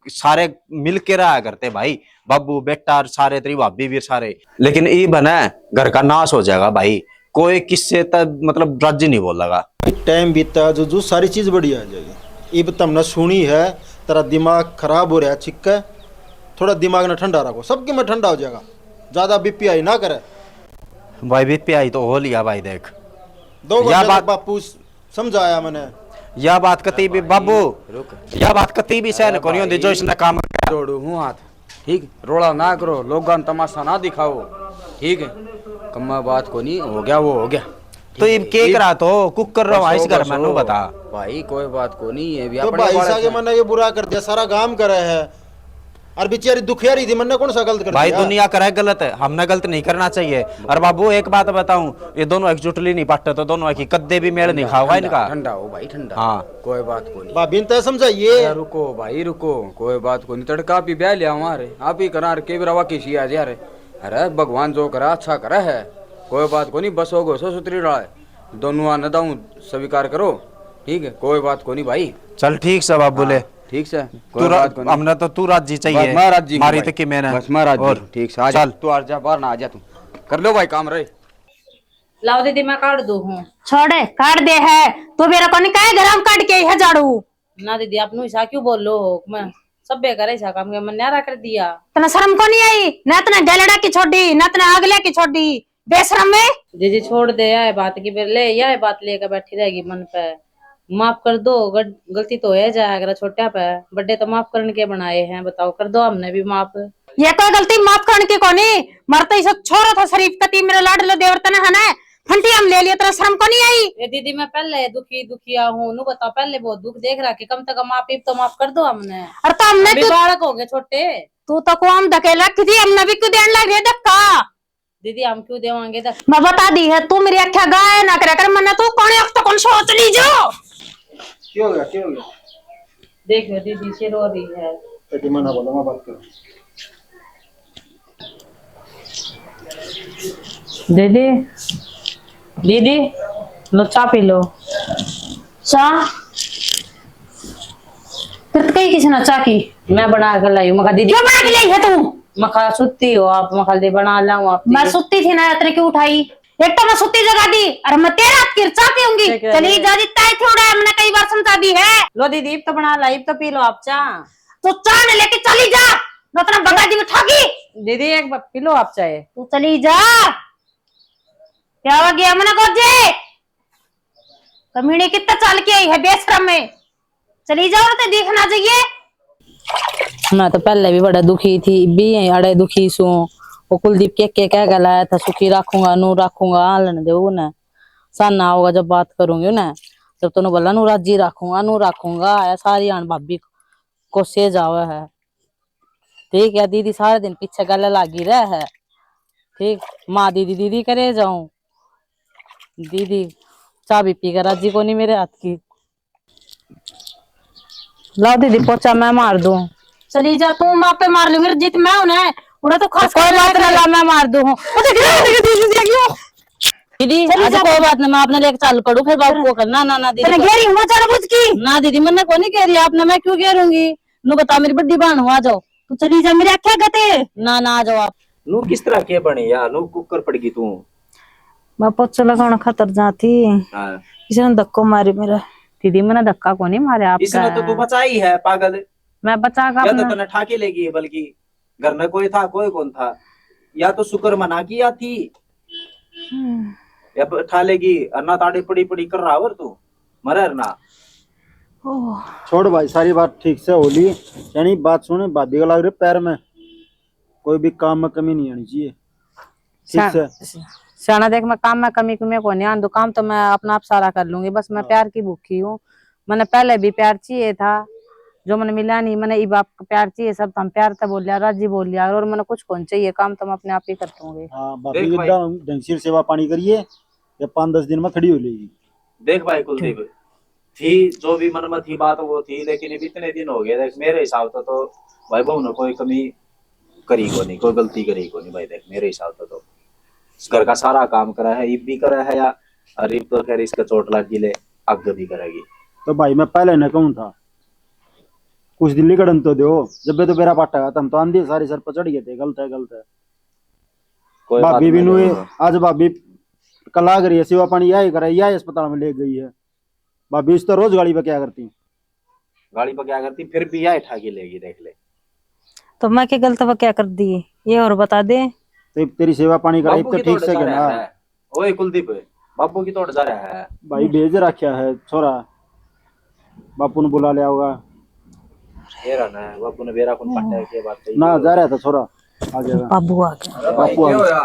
सारे मिल के रहा करते भाई, बाबू बेटा सारे, तेरी भाभी भी सारे, लेकिन ये बना घर का नाश हो जाएगा भाई। कोई किससे तक मतलब राजी नहीं बोलेगा। टाइम बीता जो जो सारी चीज बढ़िया आ जाएगी। इब तुमने सुनी है, तेरा दिमाग खराब हो रहा है चिक्का, थोड़ा दिमाग ना ठंडा रखो, सबके में ठंडा हो जाएगा, ज्यादा बीपीआई ना करे। भाई बीपीआई तो हो लिया भाई देख। दो या घंटे बात- तक बापू समझाया मैंने। यह बात कती भी बाबू, रुक यह बात कती भी सहन को नहीं होती जो इसने काम किया। जोड़ू हूँ हाथ, ठीक, रोड़ा ना करो, लोगों तमाशा ना दिखाओ, ठीक है। कम्मा बात को नहीं, हो गया वो हो गया। तो ये के करा तो कुक कर रहा हूँ इस घर में, नु बता। भाई कोई बात को नहीं है, भी तो अपने भाई बारे साहब में- मैंने ये बुरा कर दिया, सारा काम करे है, और बेचारी दुखियारी थी, मैंने कौन सा गलत कर भाई दिया? दुनिया करे गलत है, हमने गलत नहीं करना चाहिए। और बाबू एक बात बताऊं, ये दोनों एकजुटली नहीं पाटे तो दोनों की कद्दे भी मेल नहीं खाओगा इनका। ठंडा हो भाई ठंडा, हाँ। कोई बात को नहीं। भाभी ने तो समझाइए। अरे रुको भाई रुको, कोई बात को नहीं, तड़का भी ब्याह लिया हमारे आप ही करा के भी रवा किसी आज यार। अरे भगवान जो करा अच्छा करा है, कोई बात को नहीं, बस हो गो सो सुतरी रहा है, दोनों आने दाऊं स्वीकार करो, ठीक है, कोई बात को नहीं भाई। चल ठीक से बाबू ले, ठीक से तू कोई बात को नहीं। हमने तो तू राजी चाहिए, बस मैं राजी हूँ मारी भाई। तो कि मैंने बस मैं राजी और हूँ, ठीक से आ जा, चल। तू आ जा बाहर ना, आ जा तू, कर लो भाई काम रहे। लाओ दीदी मैं काट दू हूँ। छोड़े काट दे है तो मेरा को नहीं कहे गरम काट के है झाड़ू। ना दीदी आप ऐसा क्यों बोल लो हो, मैं सब बेकार ऐसा काम के मैंने न्यारा कर दिया। तना शर्म को नहीं आई, न तना गलड़ा की छोड़ी न तना अगले की छोड़ी, बेशरम में। दीदी छोड़ दे, यह बात की फिर ले, यह बात लेकर बैठी रहेगी मन पे, माफ कर दो, गलती तो है जाए अगर छोटा पे, बड़े तो माफ करने के बनाए हैं, बताओ कर दो हमने भी माफ। ये कोई गलती माफ करने की कोनी, मरते ही सब छोरा था शरीफ कती मेरे लाडलो देवरतन है ना, फंटी हम ले लिया, तेरा शर्म को नहीं आई? ये दीदी मैं पहले दुखिया हूँ, नु बताओ पहले बहुत दुख देख रहा कि कम से कम माफ तो माफ कर दो हमने। और तो हमने अभी बालक हो गए छोटे, तू तो को हम धकेल रखी थी, हमने भी क्यों देने लग रही धक्का? दीदी हम क्यों देवांगे मैं बता दी है, तू मेरी अख्या गाय ना करे कर, मन्ना तू कौन अख्ता कौन सोच ली जो। क्यों हो गया, क्यों हो गया? देखो दीदी से रो रही है। बेटी मना बोलो, मैं बात करूं। दीदी दीदी लो चाय पी लो। चाह फिर कहीं किसी ने चाह की मैं बना कर लाई हूँ, मखा दीदी क्यों बना के लाई है तू? मखा सुती हो आप, मखा दे बना लाऊं आप। मैं सुती थी ना, इतने क्यों उठाई? एक तो मैं सुती जगा दी, अरे मैं तेरे हाथ की चाह पीऊंगी। ठीक है। चली जा जितना है थोड़ा है, मैंने कई बार समझा दी है। लो दीदी इब तो बना लाई, इब तो पी लो आप चाय। तो चाह न लेके चली जा, न तेरा बगा दी उठागी। दीदी एक बार पी लो आप चाय। तू चली जा, क्या हो गया मना गोजे? कमीने कितना चाल के आई है बेशरम में, चली जाओ तो देखना चाहिए। मैं तो पहले भी बड़ा दुखी थी, भी अड़े दुखी सू, वो कुलदीप के क्या गलाया था, सुखी रखूंगा नू रखूंगा, आलन दे ना साना होगा जब बात करूंगी ना, जब तूने बोला नू राजी रखूंगा, या सारी आन भाभी को से जावे है, ठीक है। दीदी सारे दिन पीछे गले लागी रहे है, ठीक, माँ दीदी दीदी करे जाऊं, दीदी चाय भी पी कर राजी को नहीं मेरे हाथ की। लाओ दीदी पोचा मैं मार दूं। चली जा, तू माँ पे मार लूंगी, जीत मैं हूं ना, उन्हें तो खास कोई बात ना, ला मैं मार दूं। दीदी आज कोई बात ना, मैं आपने लेके चालू करूँ फिर बाबू को करना। ना ना दीदी घेरी हुआ जाना बुझ की। ना दीदी मैंने को नहीं कह रही आपने, मैं क्यों घेरूंगी? नु बता मेरी बड्डी बहन हो, आ जाओ। तू चली जा, मेरे आख्या गते ना ना आ जाओ आप। नू किस तरह के बने यार, नू कुकर पड़गी तू। मैं पोचा लगाना खतर जाती, हाँ। किसी ने धक्को मारी मेरा। दीदी मैंने धक्का को नहीं मारे इसने तो तू आपका, बचाई है पागल, मैं बचा का या तो अपना। तने ठाके लेगी, बल्कि घर में कोई था कोई कौन था, या तो शुक्र मना की या थी। अब उठा लेगी अन्ना ताड़ी पड़ी पड़ी कर रहा और तू मरे ना। छोड़ भाई, सारी बात ठीक से होली। यानी बात सुने, भाभी का लग रहे पैर में, कोई भी काम में कमी नहीं आनी चाहिए, ठीक से। सियाना देख, मैं काम में कमी को नहीं आन दू, काम तो मैं अपना आप सारा कर लूंगी, बस मैं प्यार की भूखी हूँ। मैंने पहले भी प्यार चाहिए था, जो मैंने मिला नहीं। मैंने ई बाप का प्यार चाहिए, सब हम प्यार तो बोल लिया, राजी बोल लिया, और मैंने कुछ कौन चाहिए, काम तो मैं अपने आप ही कर लूंगी। हाँ, भाभी की ढंग से सेवा पानी करिए, या 5-10 दिन में खड़ी हो लेगी। देख भाई कुलदीप, थी जो भी मन में थी बात वो थी, लेकिन अब इतने दिन हो गए, देख मेरे हिसाब से तो भाई बहू ने कोई कमी करी को नहीं, कोई गलती करी को नहीं भाई। देख मेरे हिसाब से तो घर का सारा काम करा है, ईब भी करा है, या अरीब तो खैर इसका चोट लगी ले आगे भी करेगी। तो भाई मैं पहले न कहूँ था, कुछ दिल्ली कड़न तो दो, जब तो मेरा पाटा था, हम तो आंधी सारी सर पर चढ़ गए थे, गलत है गलत है। कोई बात भाभी भी नहीं नुए है। आज भाभी कल आ गई है, सेवा पानी यही करे, यही अस्पताल में ले गई है। भाभी इस तो रोज गाड़ी पे क्या करती, गाड़ी पर क्या करती, फिर भी यह उठा के लेगी, देख ले। तो मैं क्या गलत क्या कर दी ये और बता दे। तो तेरी सेवा पानी कराई बाबू तो की ठीक तोड़ से जा करना। रहा है। ओए कुलदीप, बाबू की तोड़ जा रहा है भाई भेज रखा है छोरा, बापू ने बुला लिया होगा तेरा ना, बाबू ने बेरा कौन पट्टा के बात कही ना, जा रहा था छोरा, आ जाएगा। बाबू आ गया। बापू आ गया।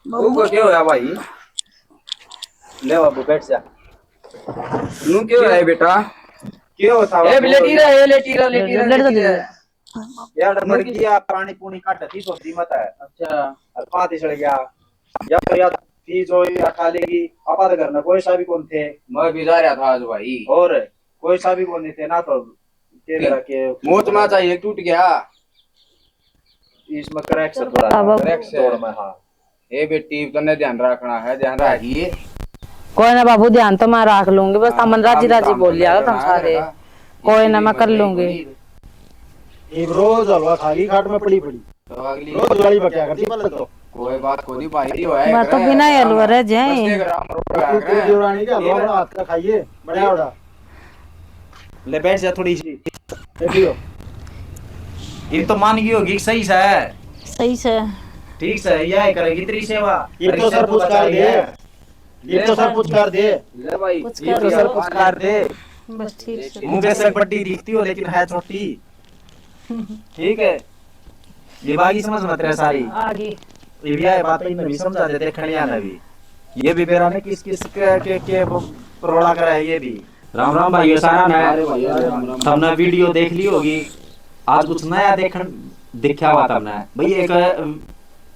बाबू को क्या होया भाई? ले बाबू बैठ जा। नू क्यों है बेटा? क्यों होता ए लेटी रहा। यार मर गया, पानी पूनी काट थी सोची मत है। अच्छा, और पाती चढ़ गया या तो या थी जो ये खा लेगी। आपात करना कोई सा भी कौन थे, मैं भी जा रहा था आज भाई। और कोई सा भी कौन नहीं थे ना, तो के मोच में चाहिए टूट गया इसमें क्रैक से थोड़ा क्रैक से। तोड़ में। हाँ ए बेटी कने ध्यान रखना है, ध्यान रखिए। कोई ना बाबू, ध्यान तो मैं रख लूंगी, बस हम राजी राजी बोल लिया तुम सारे। कोई ना, मैं कर लूंगी। एक रोज हलवा खाली खाट में पड़ी पड़ी, तो अगली रोज गाड़ी पे क्या करती पहले तो। कोई बात को नहीं भाई, हो है मैं तो बिना हलवा रह जाए। तेरी देवरानी का हलवा बड़ा हाथ का खाइए, बढ़िया बड़ा। ले बैठ जा थोड़ी सी। देखियो ये तो मान गई होगी सही से है, सही से ठीक से यह करेगी तेरी सेवा। ये तो सर पुचकार दे, ये तो सर पुचकार दे, ले भाई, कुछ ये तो सर पुचकार दे। बस ठीक से। मुंह पे से बड्डी दिखती हो लेकिन है छोटी, ठीक है। ये बागी समझ मत रहे सारी, आगे ये भी है बात नहीं समझा देते खड़िया ने भी। ये भी बेरा ने किस किस के रोड़ा करा है ये भी। राम राम भाई सारा ने तुमने वीडियो देख ली होगी, आज कुछ नया देखा हुआ तुमने भाई। एक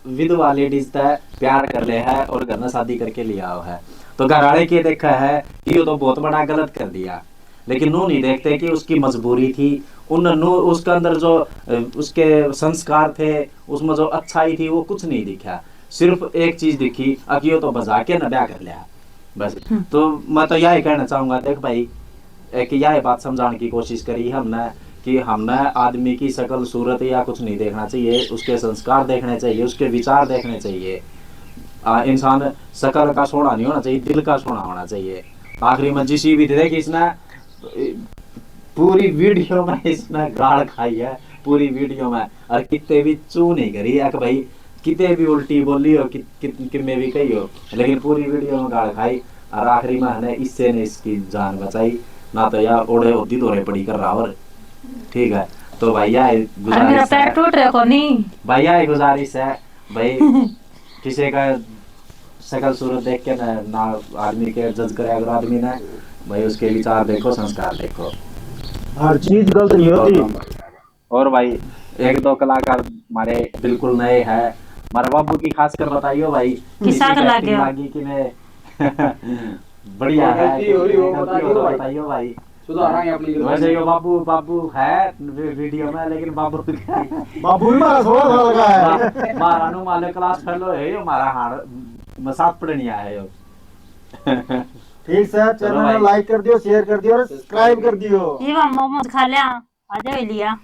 विधवा लेडीज तय प्यार कर ले है और घर में शादी करके लिया हुआ है, तो घर वाले के देखा है कि ये तो बहुत बड़ा गलत कर दिया, लेकिन नो नहीं देखते कि उसकी मजबूरी थी। उसके अंदर जो उसके संस्कार थे, उसमें जो अच्छाई थी वो कुछ नहीं दिखा, सिर्फ एक चीज दिखी कि ये तो बजा के न ब्याह कर लिया बस। तो मैं तो यही कहना चाहूंगा, देख भाई एक यह बात समझाने की कोशिश करी हमने कि हमने आदमी की शकल सूरत या कुछ नहीं देखना चाहिए, उसके संस्कार देखने चाहिए, उसके विचार देखने चाहिए। इंसान शकल का सोना नहीं होना चाहिए, दिल का सोना होना चाहिए। आखिरी में जिसी भी देखी इसने पूरी वीडियो में इसने गाड़ खाई है, पूरी वीडियो में, और कितने भी चू नहीं करी है कि भाई कितने भी उल्टी बोली हो कितने भी कही हो, लेकिन पूरी वीडियो में गाड़ खाई। और आखिरी में ने इससे ने इसकी जान बचाई, ना तो यार ओढ़े होती दौरे पड़ी कर रहा। और ठीक है, तो भैया गुजारिश है, टूट रहा को नहीं भैया गुजारिश है भाई, किसी का शकल सूरत देख के ना आदमी के जज करे। अगर आदमी ने भाई उसके विचार देखो, संस्कार देखो, हर चीज गलत नहीं होती। और भाई एक दो कलाकार हमारे बिल्कुल नए हैं, हमारे बाबू की खास कर बताइयो भाई किसा का लागे लागी कि ने बढ़िया है, बताइयो भाई। सुधारांगे अपनी वैसे यो बाबू है वीडियो में, लेकिन बाबू बाबू भी मारा 16 साल का है। मारा नु माले क्लास फेलो है यो, मारा हाड़ मसात पड़निया है यो। ठीक है, चैनल भाई। को लाइक कर दियो, शेयर कर दियो और सब्सक्राइब कर दियो। ये मोमोज खा लिया, आ जाओ लिया।